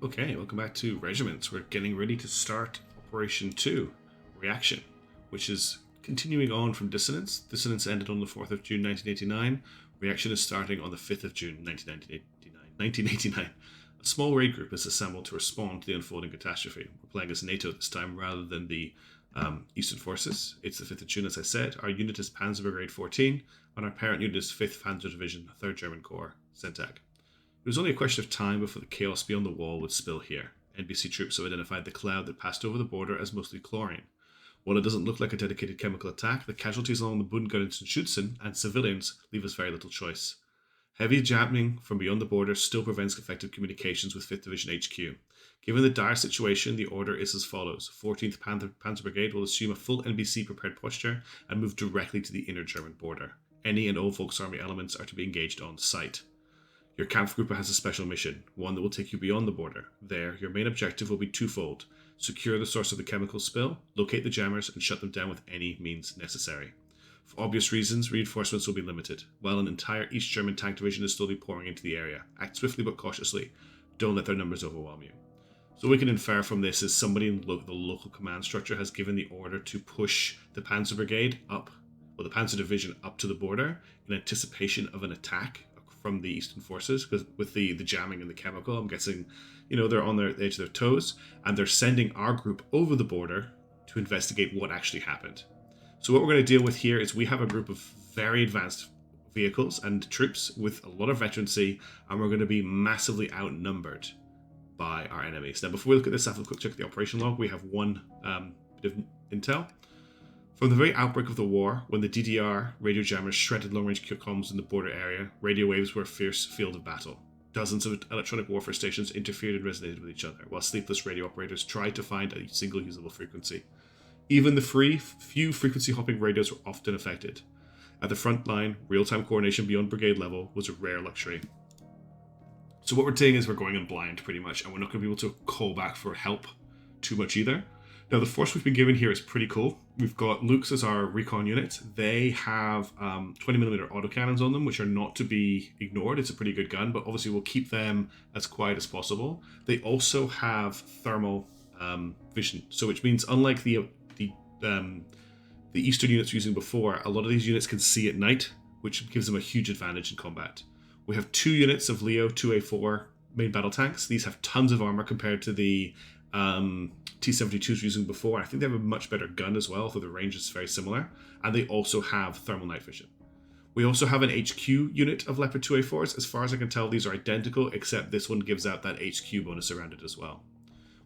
Okay, welcome back to Regiments. We're getting ready to start Operation 2, Reaction, which is continuing on from Dissonance. Dissonance ended on the 4th of June 1989. Reaction is starting on the 5th of June 1989. A small raid group is assembled to respond to the unfolding catastrophe. We're playing as NATO this time rather than the Eastern Forces. It's the 5th of June, as I said. Our unit is Panzer Brigade 14, and our parent unit is 5th PanzerDivision, 3rd German Corps, CENTAG. It was only a question of time before the chaos beyond the wall would spill here. NBC troops have identified the cloud that passed over the border as mostly chlorine. While it doesn't look like a dedicated chemical attack, the casualties along the Bundesgrenzen and civilians leave us very little choice. Heavy jamming from beyond the border still prevents effective communications with 5th Division HQ. Given the dire situation, the order is as follows. 14th Panzer Brigade will assume a full NBC prepared posture and move directly to the inner German border. Any and all Volksarmy elements are to be engaged on site. Your Kampfgruppe has a special mission, one that will take you beyond the border. There, your main objective will be twofold. Secure the source of the chemical spill, locate the jammers, and shut them down with any means necessary. For obvious reasons, reinforcements will be limited. While an entire East German tank division is slowly pouring into the area, act swiftly but cautiously. Don't let their numbers overwhelm you. So what we can infer from this is somebody in the local command structure has given the order to push the Panzer Brigade up, or the Panzer Division up to the border in anticipation of an attack from the Eastern Forces, because with the jamming and the chemical, I'm guessing, they're on the edge of their toes, and they're sending our group over the border to investigate what actually happened. So what we're going to deal with here is we have a group of very advanced vehicles and troops with a lot of veterancy, and we're going to be massively outnumbered by our enemies. Now, before we look at this, have a quick check at the operation log. We have one bit of intel. From the very outbreak of the war, when the DDR radio jammers shredded long-range comms in the border area, radio waves were a fierce field of battle. Dozens of electronic warfare stations interfered and resonated with each other, while sleepless radio operators tried to find a single usable frequency. Even the few frequency-hopping radios were often affected. At the front line, real-time coordination beyond brigade level was a rare luxury. So what we're saying is we're going in blind, pretty much, and we're not going to be able to call back for help too much either. Now, the force we've been given here is pretty cool. We've got Luke's as our recon unit. They have 20mm autocannons on them, which are not to be ignored. It's a pretty good gun, but obviously we'll keep them as quiet as possible. They also have thermal vision, so which means unlike the Eastern units we're using before, a lot of these units can see at night, which gives them a huge advantage in combat. We have 2 units of Leo 2A4 main battle tanks. These have tons of armor compared to the T-72s we're using before. I think they have a much better gun as well, though the range is very similar. And they also have thermal night vision. We also have an HQ unit of Leopard 2A4s. As far as I can tell, these are identical, except this one gives out that HQ bonus around it as well.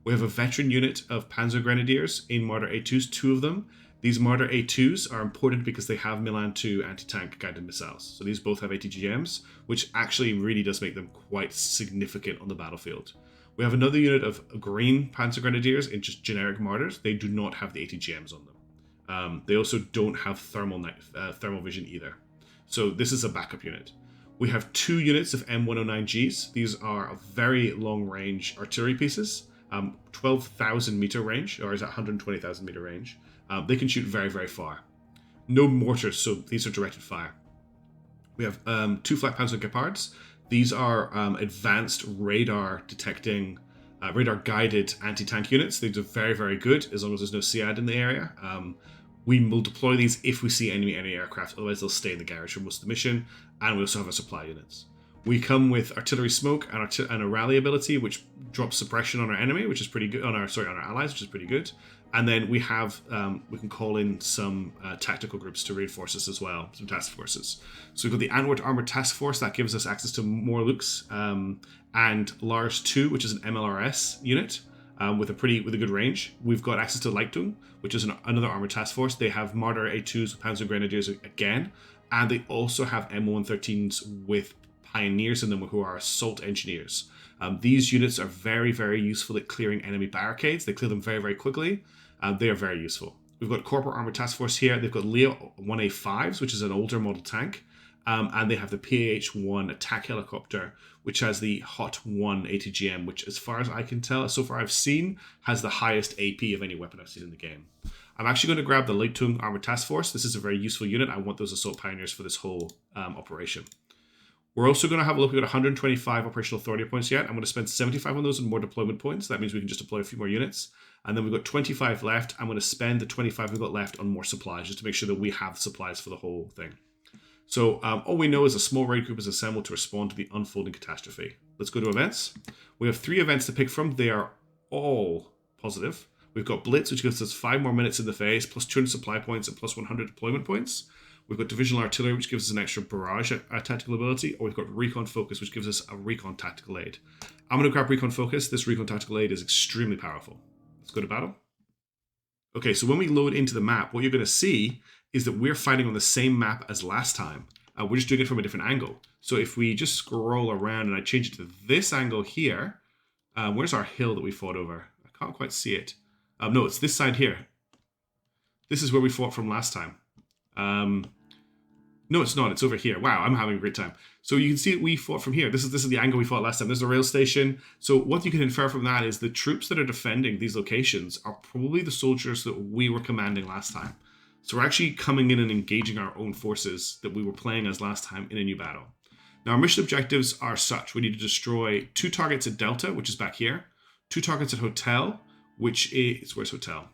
We have a veteran unit of Panzer Grenadiers in Marder A2s, 2 of them. These Marder A2s are important because they have Milan 2 anti-tank guided missiles. So these both have ATGMs, which actually really does make them quite significant on the battlefield. We have another unit of green Panzer Grenadiers in just generic Martyrs. They do not have the ATGMs on them. They also don't have thermal vision either. So this is a backup unit. We have 2 units of M109Gs. These are a very long-range artillery pieces, 12,000 meter range, or is that 120,000 meter range. They can shoot very, very far. No mortars, so these are directed fire. We have 2 Flak Panzer Gepards. These are advanced radar detecting, radar guided anti-tank units. These are very, very good as long as there's no SEAD in the area. We will deploy these if we see enemy aircraft, otherwise they'll stay in the garage for most of the mission. And we also have our supply units. We come with artillery smoke and a rally ability, which drops suppression on our enemy, which is pretty good. On our allies, which is pretty good. And then we have we can call in some tactical groups to reinforce us as well, some task forces. So we've got the Antwerp Armored Task Force that gives us access to more Lukes, and Lars 2, which is an MLRS unit with a good range. We've got access to Leitung, which is another armored task force. They have Marder A2s with Panzer Grenadiers again, and they also have M113s with Pioneers in them, who are assault engineers. These units are very, very useful at clearing enemy barricades. They clear them very, very quickly. They are very useful. We've got Corporate Armored Task Force here. They've got Leo 1A5s, which is an older model tank. And they have the PAH-1 attack helicopter, which has the HOT-1 ATGM, which, as far as I can tell, so far I've seen, has the highest AP of any weapon I've seen in the game. I'm actually going to grab the Leitung Armored Task Force. This is a very useful unit. I want those assault pioneers for this whole operation. We're also going to have a look at 125 operational authority points yet. I'm going to spend 75 on those and more deployment points. That means we can just deploy a few more units. And then we've got 25 left. I'm going to spend the 25 we've got left on more supplies, just to make sure that we have supplies for the whole thing. So all we know is a small raid group is assembled to respond to the unfolding catastrophe. Let's go to events. We have 3 events to pick from. They are all positive. We've got Blitz, which gives us 5 more minutes in the phase, plus 200 supply points and plus 100 deployment points. We've got Divisional Artillery, which gives us an extra barrage tactical ability, or we've got Recon Focus, which gives us a Recon Tactical Aid. I'm going to grab Recon Focus. This Recon Tactical Aid is extremely powerful. Let's go to battle. Okay, so when we load into the map, what you're going to see is that we're fighting on the same map as last time. We're just doing it from a different angle. So if we just scroll around and I change it to this angle here, where's our hill that we fought over? I can't quite see it. No, it's this side here. This is where we fought from last time. No, it's not. It's over here. Wow, I'm having a great time. So you can see we fought from here. This is the angle we fought last time. There's a rail station. So what you can infer from that is the troops that are defending these locations are probably the soldiers that we were commanding last time. So we're actually coming in and engaging our own forces that we were playing as last time in a new battle. Now our mission objectives are such. We need to destroy 2 targets at Delta, which is back here. 2 targets at Hotel, which is... Where's Hotel?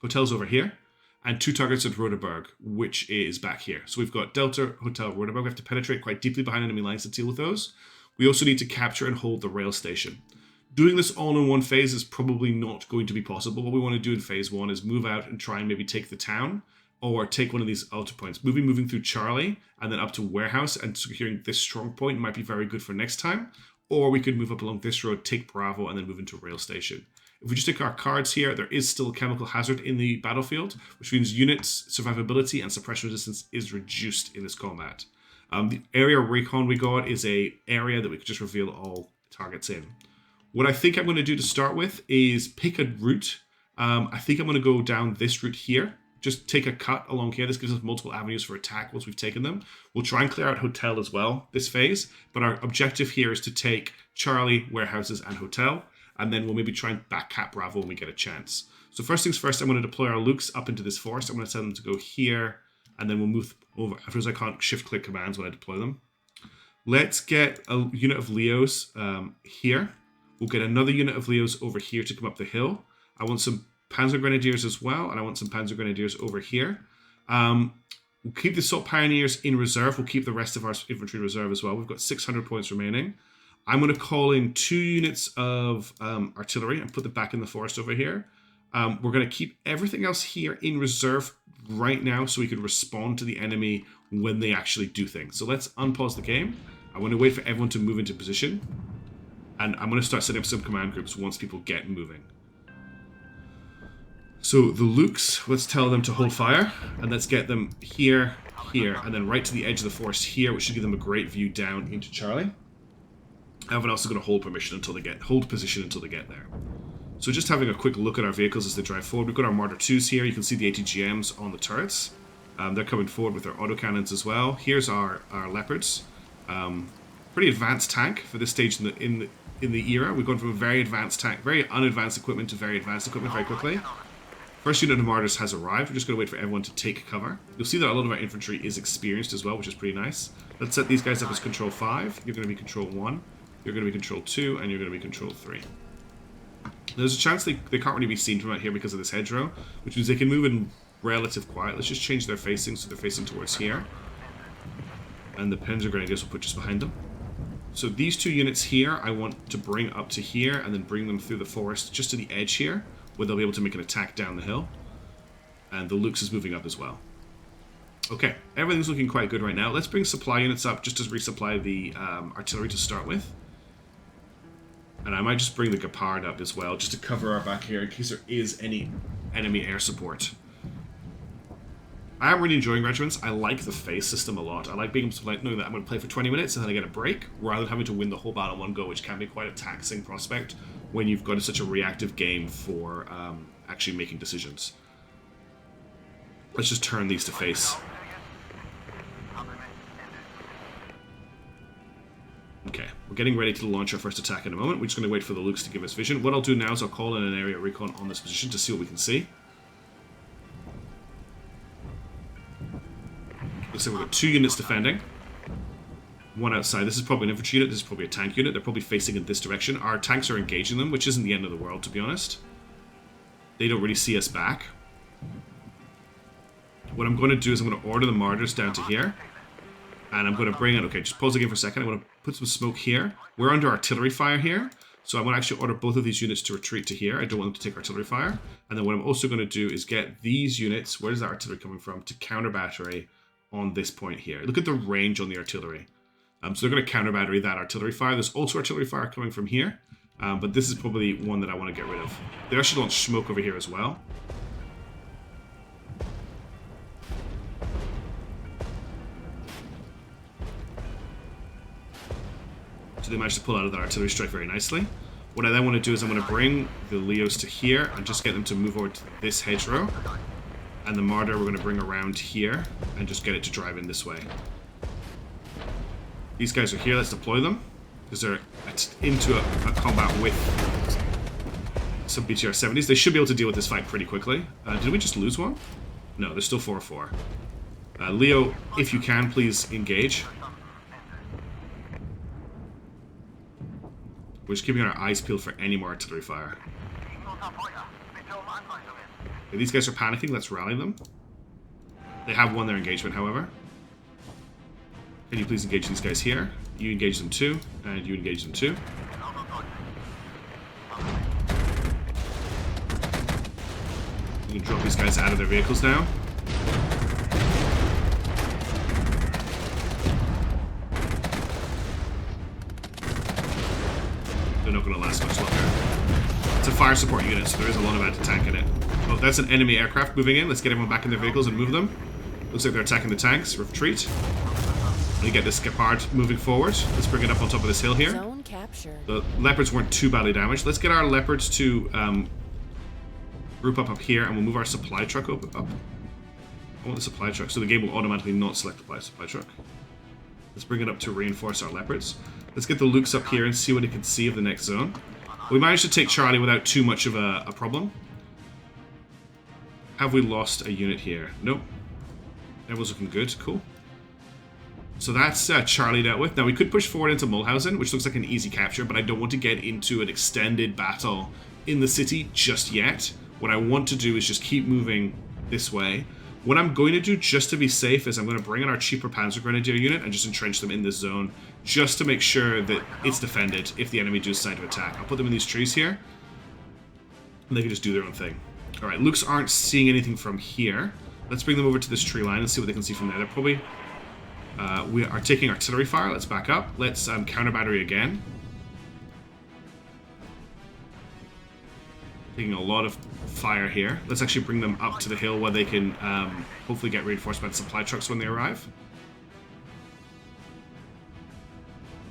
Hotel's over here. And 2 targets at Rodeberg, which is back here. So we've got Delta, Hotel, Rodeberg. We have to penetrate quite deeply behind enemy lines to deal with those. We also need to capture and hold the rail station. Doing this all in one phase is probably not going to be possible. What we want to do in phase 1 is move out and try and maybe take the town, or take one of these altar points. Moving through Charlie, and then up to Warehouse, and securing this strong point might be very good for next time. Or we could move up along this road, take Bravo, and then move into rail station. If we just take our cards here, there is still a chemical hazard in the battlefield, which means units' survivability and suppression resistance is reduced in this combat. The area recon we got is a area that we could just reveal all targets in. What I think I'm going to do to start with is pick a route. I think I'm going to go down this route here. Just take a cut along here. This gives us multiple avenues for attack once we've taken them. We'll try and clear out Hotel as well this phase, but our objective here is to take Charlie, Warehouses, and Hotel. And then we'll maybe try and back cap Bravo when we get a chance. So first things first, I'm going to deploy our Lukes up into this forest. I'm going to tell them to go here, and then we'll move over. Afterwards, I can't shift-click commands when I deploy them. Let's get a unit of Leos here. We'll get another unit of Leos over here to come up the hill. I want some Panzer Grenadiers as well, and I want some Panzer Grenadiers over here. We'll keep the Assault Pioneers in reserve. We'll keep the rest of our infantry in reserve as well. We've got 600 points remaining. I'm going to call in 2 units of artillery and put them back in the forest over here. We're going to keep everything else here in reserve right now so we can respond to the enemy when they actually do things. So let's unpause the game. I want to wait for everyone to move into position. And I'm going to start setting up some command groups once people get moving. So the Lukes, let's tell them to hold fire. And let's get them here, here, and then right to the edge of the forest here, which should give them a great view down into Charlie. Everyone else is going to hold position until they get there. So just having a quick look at our vehicles as they drive forward. We've got our Marder 2s here. You can see the ATGMs on the turrets. They're coming forward with their autocannons as well. Here's our Leopards. Pretty advanced tank for this stage in the era. We've gone from a very advanced tank, very unadvanced equipment to very advanced equipment very quickly. First unit of Martyrs has arrived. We're just going to wait for everyone to take cover. You'll see that a lot of our infantry is experienced as well, which is pretty nice. Let's set these guys up as Control 5. You're going to be Control 1. You're going to be Control 2, and you're going to be Control 3. There's a chance they can't really be seen from out here because of this hedgerow, which means they can move in relative quiet. Let's just change their facing so they're facing towards here. And the Panzer Grenadiers will put just behind them. So these 2 units here, I want to bring up to here and then bring them through the forest just to the edge here, where they'll be able to make an attack down the hill. And the Lukes is moving up as well. Okay, everything's looking quite good right now. Let's bring supply units up just to resupply the artillery to start with. And I might just bring the Gepard up as well, just to cover our back here in case there is any enemy air support. I am really enjoying Regiments. I like the phase system a lot. I like being able to knowing that I'm going to play for 20 minutes and then I get a break, rather than having to win the whole battle in one go, which can be quite a taxing prospect when you've got such a reactive game for actually making decisions. Let's just turn these to face. Okay, we're getting ready to launch our first attack in a moment. We're just going to wait for the Lukes to give us vision. What I'll do now is I'll call in an area recon on this position to see what we can see. Looks like we've got 2 units defending. One outside. This is probably an infantry unit. This is probably a tank unit. They're probably facing in this direction. Our tanks are engaging them, which isn't the end of the world, to be honest. They don't really see us back. What I'm going to do is I'm going to order the Martyrs down to here. And I'm going to bring in... Okay, just pause the game for a second. I'm going to put some smoke here. We're under artillery fire here. So I'm going to actually order both of these units to retreat to here. I don't want them to take artillery fire. And then what I'm also going to do is get these units... Where's that artillery coming from? To counter battery on this point here. Look at the range on the artillery. So they're going to counter battery that artillery fire. There's also artillery fire coming from here. But this is probably one that I want to get rid of. They actually launch smoke over here as well. So they managed to pull out of that artillery strike very nicely. What I then want to do is I'm going to bring the Leos to here and just get them to move over to this hedgerow. And the Martyr we're going to bring around here and just get it to drive in this way. These guys are here. Let's deploy them because they're into a combat with some BTR-70s. They should be able to deal with this fight pretty quickly. Did we just lose one? No, they're still 4-4. Leo, if you can, please engage. We're just keeping our eyes peeled for any more artillery fire. Okay, these guys are panicking. Let's rally them. They have won their engagement, however. Can you please engage these guys here? You engage them too, and you engage them too. You can drop these guys out of their vehicles now. They're not going to last much longer. It's a fire support unit, so there is a lot of anti-tank in it. Oh, that's an enemy aircraft moving in. Let's get everyone back in their vehicles and move them. Looks like they're attacking the tanks. Retreat. Let me get this Gepard moving forward. Let's bring it up on top of this hill here. Zone captured. The Leopards weren't too badly damaged. Let's get our Leopards to group up here, and we'll move our supply truck up. I want the supply truck, so the game will automatically not select the supply truck. Let's bring it up to reinforce our Leopards. Let's get the Lukes up here and see what it can see of the next zone. We managed to take Charlie without too much of a problem. Have we lost a unit here? Nope. Everyone's looking good. Cool. So that's Charlie dealt with. Now we could push forward into Mulhausen, which looks like an easy capture, but I don't want to get into an extended battle in the city just yet. What I want to do is just keep moving this way. What I'm going to do, just to be safe, is I'm going to bring in our cheaper Panzer Grenadier unit and just entrench them in this zone, just to make sure that it's defended if the enemy do decide to attack. I'll put them in these trees here, and they can just do their own thing. Alright, Lukes aren't seeing anything from here. Let's bring them over to this tree line and see what they can see from there. They're probably... we are taking artillery fire. Let's back up. Let's counter battery again. Taking a lot of fire here. Let's actually bring them up to the hill where they can hopefully get reinforced by the supply trucks when they arrive.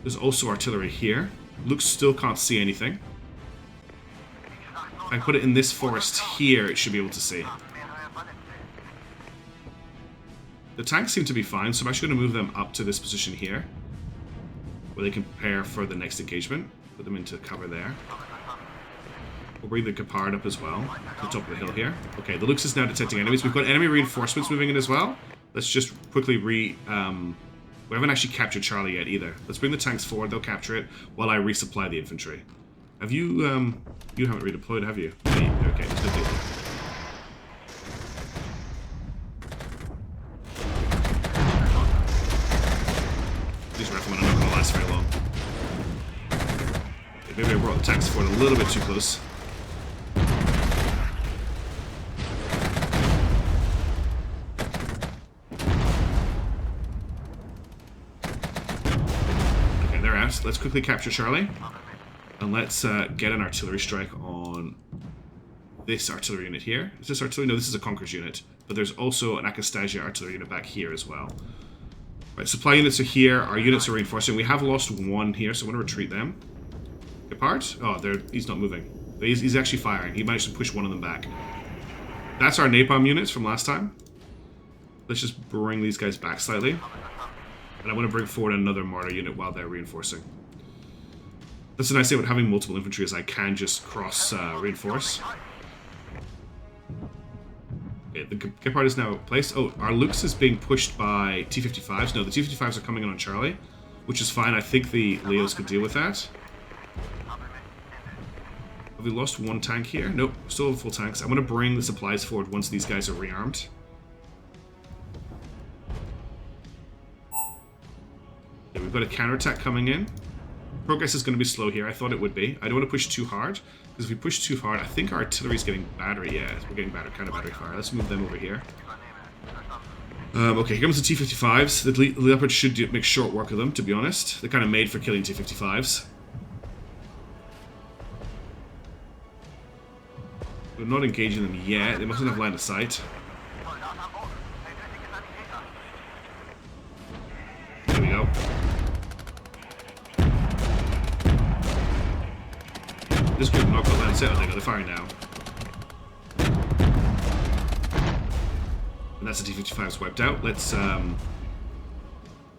There's also artillery here. Luke still can't see anything. If I put it in this forest here, it should be able to see. The tanks seem to be fine, so I'm actually going to move them up to this position here, where they can prepare for the next engagement. Put them into cover there. We'll bring the Gepard up as well, to the top of the hill here. Okay, the Lux is now detecting enemies. We've got enemy reinforcements moving in as well. Let's just quickly we haven't actually captured Charlie yet either. Let's bring the tanks forward, they'll capture it, while I resupply the infantry. Have you, you haven't redeployed, have you? Okay, let's go do it. These riflemen are not going to last very long. Okay, maybe I brought the tanks forward a little bit too close. Okay, they're out. Let's quickly capture Charlie. And let's get an artillery strike on this artillery unit here. Is this artillery? No, this is a Conquerors unit. But there's also an Akastasia artillery unit back here as well. Right, supply units are here. Our units are reinforcing. We have lost one here, so I'm going to retreat them. Gepard? Oh, he's not moving. He's actually firing. He managed to push one of them back. That's our napalm units from last time. Let's just bring these guys back slightly. And I want to bring forward another mortar unit while they're reinforcing. That's the nice thing about having multiple infantry is I can just cross reinforce. Okay, the Gepard is now placed. Oh, our Lux is being pushed by T-55s. No, the T-55s are coming in on Charlie. which is fine. I think the Leos could deal with that. Have we lost one tank here? Nope, still have full tanks. I'm going to bring the supplies forward once these guys are rearmed. Okay, we've got a counterattack coming in. Progress is going to be slow here. I thought it would be. I don't want to push too hard, because if we push too hard, I think our artillery's getting battery. Yeah, we're getting kind of battery fire. Let's move them over here. Okay, here comes the T-55s. The Leopard should make short work of them, to be honest. They're kind of made for killing T-55s. We're not engaging them yet. They mustn't have line of sight. There we go. This group not got line of sight. Oh, they're firing now. And that's the T-55s wiped out. Let's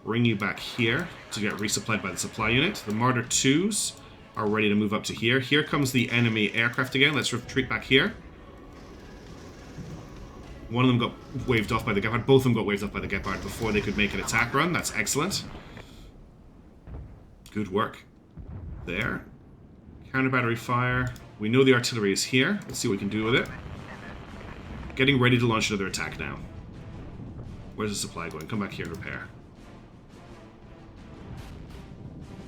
bring you back here to get resupplied by the supply unit. The Marder 2s are ready to move up to here. Here comes the enemy aircraft again. Let's retreat back here. One of them got waved off by the Gepard. Both of them got waved off by the Gepard before they could make an attack run. That's excellent. Good work there. Counter battery fire. We know the artillery is here. Let's see what we can do with it. Getting ready to launch another attack now. Where's the supply going? Come back here and repair.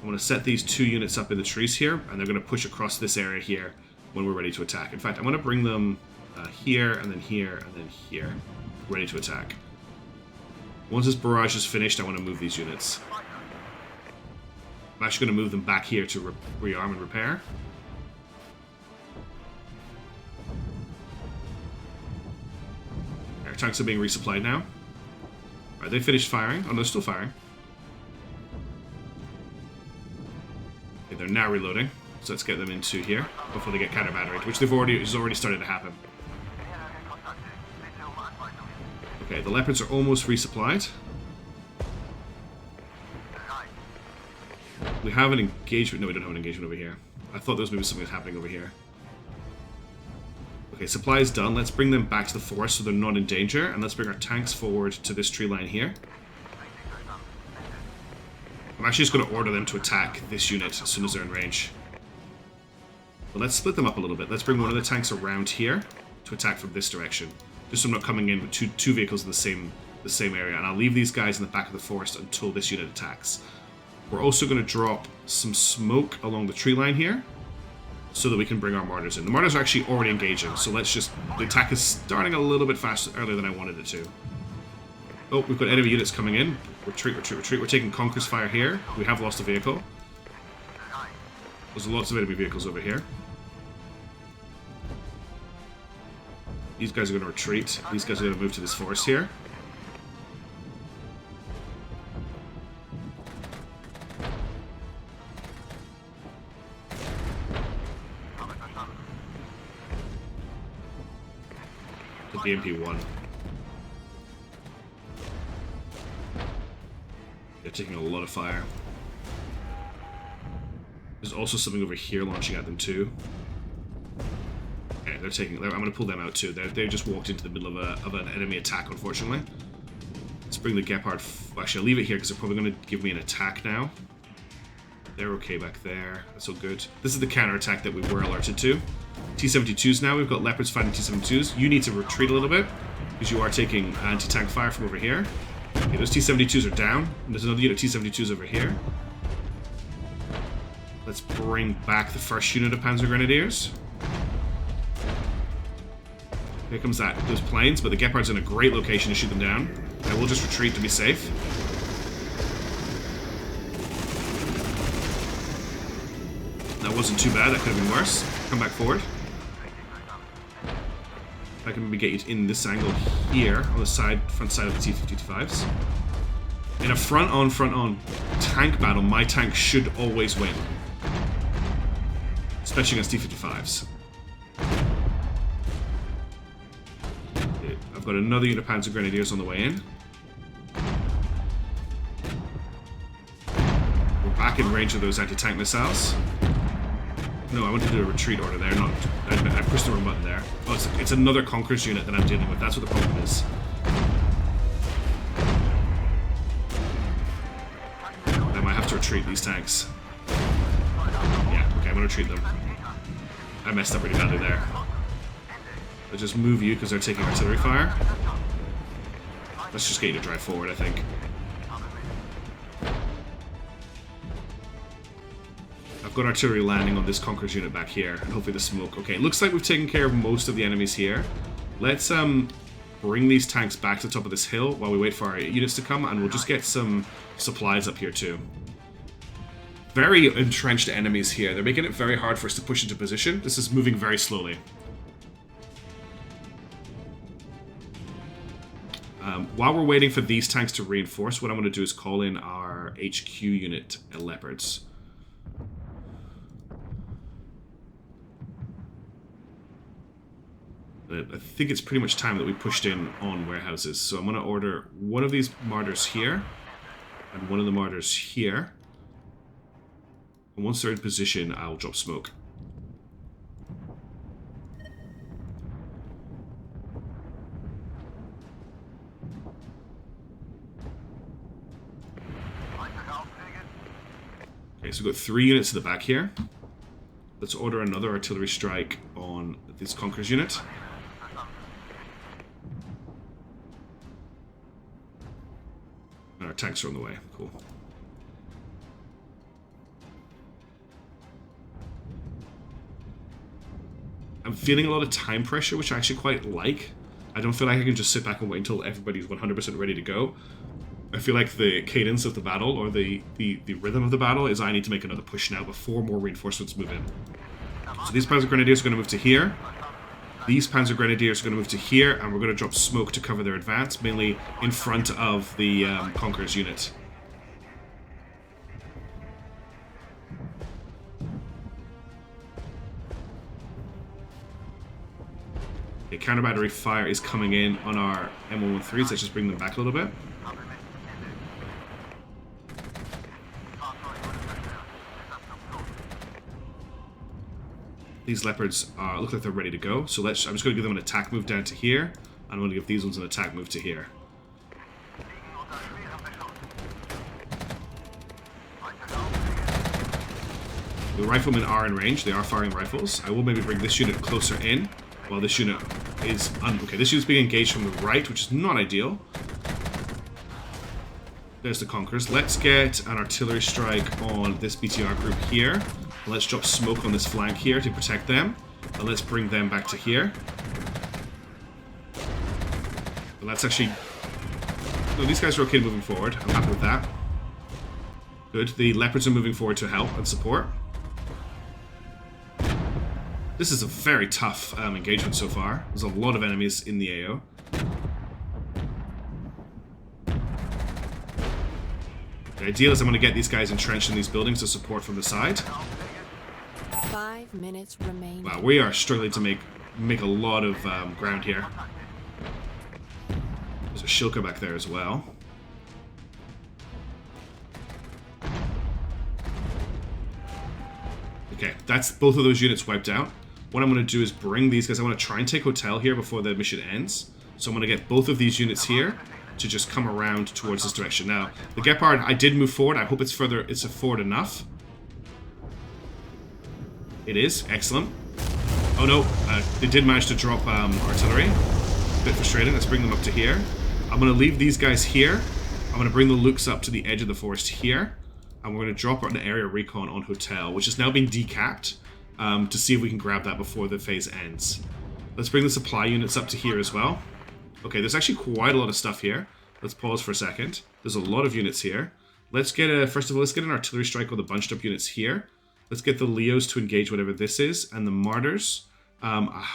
I'm going to set these 2 units up in the trees here, and they're going to push across this area here when we're ready to attack. In fact, I'm going to bring them here, and then here, and then here. Ready to attack. Once this barrage is finished, I want to move these units. I'm actually going to move them back here to rearm and repair. Our tanks are being resupplied now. Are they finished firing? Oh, no, they're still firing. Okay, they're now reloading. So let's get them into here before they get counter-batteried, which has already started to happen. Okay, the Leopards are almost resupplied. We have an engagement. No, we don't have an engagement over here. I thought there was maybe something happening over here. Okay, supply is done. Let's bring them back to the forest so they're not in danger. And let's bring our tanks forward to this tree line here. I'm actually just going to order them to attack this unit as soon as they're in range. But let's split them up a little bit. Let's bring one of the tanks around here to attack from this direction. Just so I'm not coming in with two vehicles in the same area. And I'll leave these guys in the back of the forest until this unit attacks. We're also going to drop some smoke along the tree line here so that we can bring our Martyrs in. The Martyrs are actually already engaging, so let's just... The attack is starting a little bit faster, earlier than I wanted it to. Oh, we've got enemy units coming in. Retreat, retreat, retreat. We're taking Conqueror's fire here. We have lost a vehicle. There's lots of enemy vehicles over here. These guys are going to retreat. These guys are going to move to this forest here. The MP1. They're taking a lot of fire. There's also something over here launching at them too. Okay, they're taking. I'm going to pull them out too. They just walked into the middle of an enemy attack, unfortunately. Let's bring the Gepard. Actually, I'll leave it here because they're probably going to give me an attack now. They're okay back there. That's all good. This is the counter-attack that we were alerted to. T-72s now. We've got Leopards fighting T-72s. You need to retreat a little bit because you are taking anti-tank fire from over here. Okay, those T-72s are down. And there's another unit of T-72s over here. Let's bring back the first unit of Panzer Grenadiers. Here comes those planes, but the Gepard's in a great location to shoot them down. I will just retreat to be safe. That wasn't too bad, that could have been worse. Come back forward. If I can maybe get you in this angle here, on the front side of the T-55s. In a front-on tank battle, my tank should always win. Especially against T-55s. I've got another unit of Panzer Grenadiers on the way in. We're back in range of those anti-tank missiles. No, I want to do a retreat order there, not... I pushed the wrong button there. Oh, it's another Conqueror's unit that I'm dealing with. That's what the problem is. I might have to retreat these tanks. Yeah, okay, I'm gonna retreat them. I messed up really badly there. Let's just move you because they're taking artillery fire. Let's just get you to drive forward, I think. I've got artillery landing on this Conqueror's unit back here, and hopefully the smoke. Okay, it looks like we've taken care of most of the enemies here. Let's bring these tanks back to the top of this hill while we wait for our units to come, and we'll just get some supplies up here too. Very entrenched enemies here. They're making it very hard for us to push into position. This is moving very slowly. While we're waiting for these tanks to reinforce, what I'm going to do is call in our HQ unit Leopards. I think it's pretty much time that we pushed in on warehouses. So I'm going to order one of these mortars here and one of the mortars here. And once they're in position, I'll drop smoke. Okay, so we've got 3 units to the back here. Let's order another artillery strike on this Conqueror's unit. And our tanks are on the way. Cool. I'm feeling a lot of time pressure, which I actually quite like. I don't feel like I can just sit back and wait until everybody's 100% ready to go. I feel like the cadence of the battle, or the rhythm of the battle, is I need to make another push now before more reinforcements move in. So these Panzer Grenadiers are going to move to here. These Panzer Grenadiers are going to move to here, and we're going to drop smoke to cover their advance, mainly in front of the Conqueror's unit. Okay, counter-battery fire is coming in on our M113s. Let's just bring them back a little bit. These Leopards look like they're ready to go, so I'm just going to give them an attack move down to here, and I'm going to give these ones an attack move to here. The riflemen are in range, they are firing rifles. I will maybe bring this unit closer in, while this unit is... okay, this unit's being engaged from the right, which is not ideal. There's the Conquerors. Let's get an artillery strike on this BTR group here. Let's drop smoke on this flank here to protect them. And let's bring them back to here. Well, that's actually... no, these guys are okay moving forward. I'm happy with that. Good. The Leopards are moving forward to help and support. This is a very tough engagement so far. There's a lot of enemies in the AO. The ideal is I'm going to get these guys entrenched in these buildings to support from the side. 5 minutes remaining. Wow, we are struggling to make a lot of ground here. There's a Shilka back there as well. Okay, that's both of those units wiped out. What I'm going to do is bring these guys. I want to try and take Hotel here before the mission ends. So I'm going to get both of these units here to just come around towards this direction. Now, the Gepard, I did move forward. I hope it's forward enough. It is. Excellent. Oh no, they did manage to drop artillery. A bit frustrating. Let's bring them up to here. I'm going to leave these guys here. I'm going to bring the Lukes up to the edge of the forest here. And we're going to drop an area recon on Hotel, which has now been decapped, to see if we can grab that before the phase ends. Let's bring the supply units up to here as well. Okay, there's actually quite a lot of stuff here. Let's pause for a second. There's a lot of units here. Let's get first of all, let's get an artillery strike with the bunched up units here. Let's get the Leos to engage whatever this is, and the Martyrs. I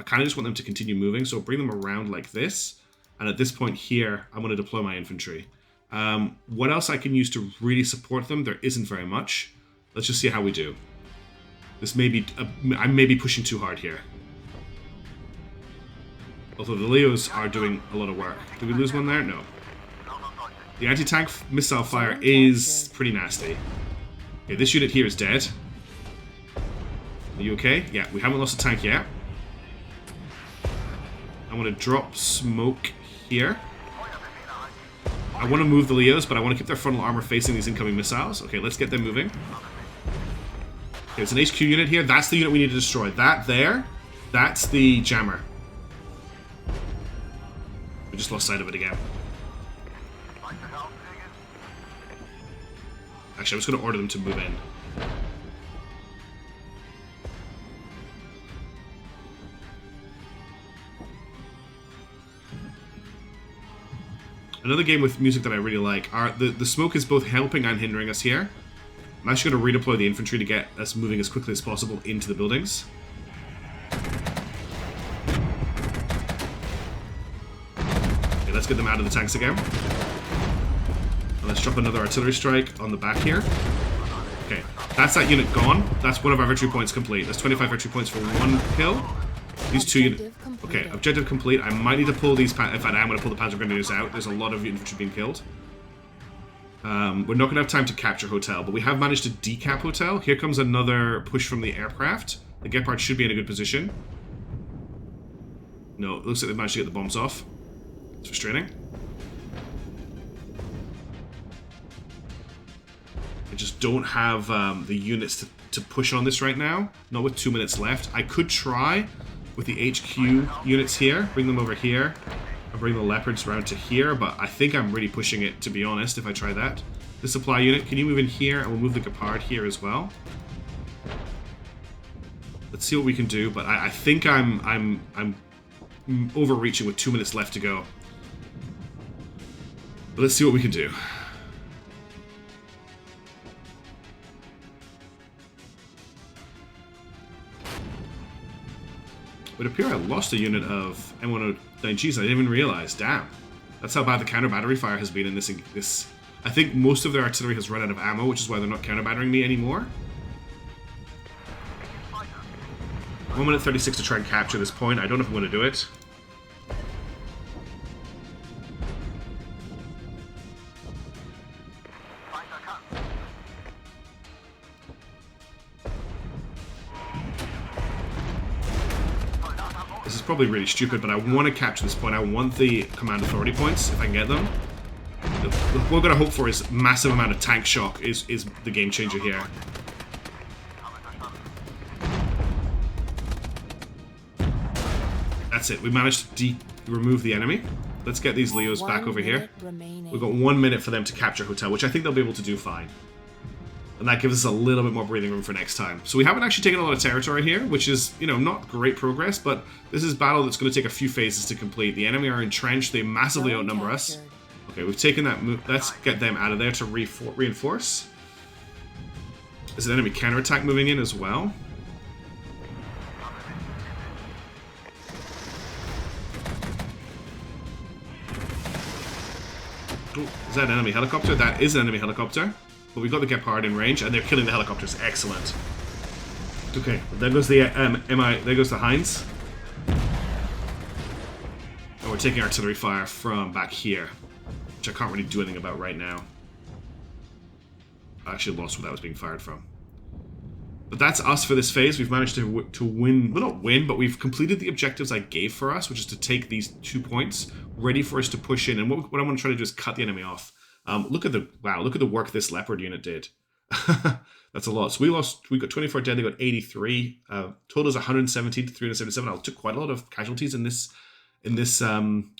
kind of just want them to continue moving, so I'll bring them around like this. And at this point here, I'm going to deploy my infantry. What else I can use to really support them? There isn't very much. Let's just see how we do. This may be... I may be pushing too hard here. Although the Leos are doing a lot of work. Did we lose one there? No. The anti-tank missile fire is pretty nasty. Okay, this unit here is dead. Are you okay? Yeah, we haven't lost a tank yet. I'm going to drop smoke here. I want to move the Leos, but I want to keep their frontal armor facing these incoming missiles. Okay, let's get them moving. Okay, it's an HQ unit here. That's the unit we need to destroy. That there, that's the jammer. We just lost sight of it again. Actually, I'm just going to order them to move in. Another game with music that I really like. The smoke is both helping and hindering us here. I'm actually going to redeploy the infantry to get us moving as quickly as possible into the buildings. Okay, let's get them out of the tanks again. And let's drop another artillery strike on the back here. Okay, that's that unit gone. That's one of our victory points complete. That's 25 victory points for one kill. These two units. Okay, objective complete. I might need to pull these. In fact, I'm going to pull the Panzer Grenadiers out. There's a lot of infantry being killed. We're not going to have time to capture Hotel, but we have managed to decap Hotel. Here comes another push from the aircraft. The Gepard should be in a good position. No, it looks like they managed to get the bombs off. It's frustrating. I just don't have the units to push on this right now. Not with 2 minutes left. I could try with the HQ units here, bring them over here, and bring the Leopards around to here, but I think I'm really pushing it, to be honest, if I try that. The supply unit, can you move in here, and we'll move the Gepard here as well. Let's see what we can do, but I think I'm overreaching with 2 minutes left to go. But let's see what we can do. It would appear I lost a unit of M109Gs. I didn't even realize. Damn. That's how bad the counter battery fire has been in this. I think most of their artillery has run out of ammo, which is why they're not counter battering me anymore. 1 minute 36 to try and capture this point. I don't know if I'm going to do it. This is probably really stupid, but I want to capture this point. I want the command authority points, if I can get them. What we're going to hope for is massive amount of tank shock is the game changer here. That's it. We managed to remove the enemy. Let's get these Leos back over here. We've got 1 minute for them to capture Hotel, which I think they'll be able to do fine. And that gives us a little bit more breathing room for next time. So we haven't actually taken a lot of territory here, which is, you know, not great progress, but this is battle that's going to take a few phases to complete. The enemy are entrenched. They massively outnumber us. Okay, we've taken that move. Let's get them out of there to reinforce. There's an enemy counterattack moving in as well. Oh, is that an enemy helicopter? That is an enemy helicopter. But we've got the Gepard in range, and they're killing the helicopters. Excellent. Okay, there goes the there goes the Heinz. And we're taking artillery fire from back here, which I can't really do anything about right now. I actually lost where that was being fired from. But that's us for this phase. We've managed to win, well, not win, but we've completed the objectives I gave for us, which is to take these 2 points, ready for us to push in. And what I want to try to do is cut the enemy off. Look at the work this Leopard unit did. That's a lot. So we got 24 dead, they got 83. Total is 117 to 377. I took quite a lot of casualties in this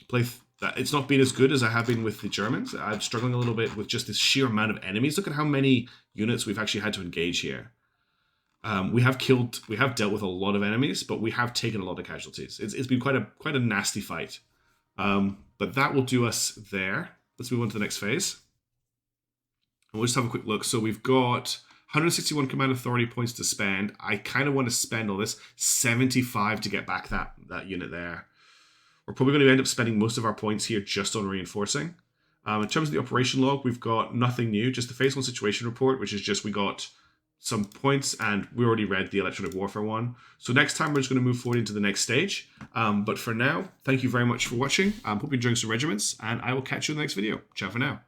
play. It's not been as good as I have been with the Germans. I'm struggling a little bit with just this sheer amount of enemies. Look at how many units we've actually had to engage here. We have dealt with a lot of enemies, but we have taken a lot of casualties. It's been quite a nasty fight. But that will do us there. Let's move on to the next phase. And we'll just have a quick look. So we've got 161 command authority points to spend. I kind of want to spend all this 75 to get back that unit there. We're probably going to end up spending most of our points here just on reinforcing. In terms of the operation log, we've got nothing new, just the phase 1 situation report, which is just we got some points, and we already read the electronic warfare one. So next time we're just going to move forward into the next stage. But for now, thank you very much for watching. Hope you're enjoying some regiments, and I will catch you in the next video. Ciao for now.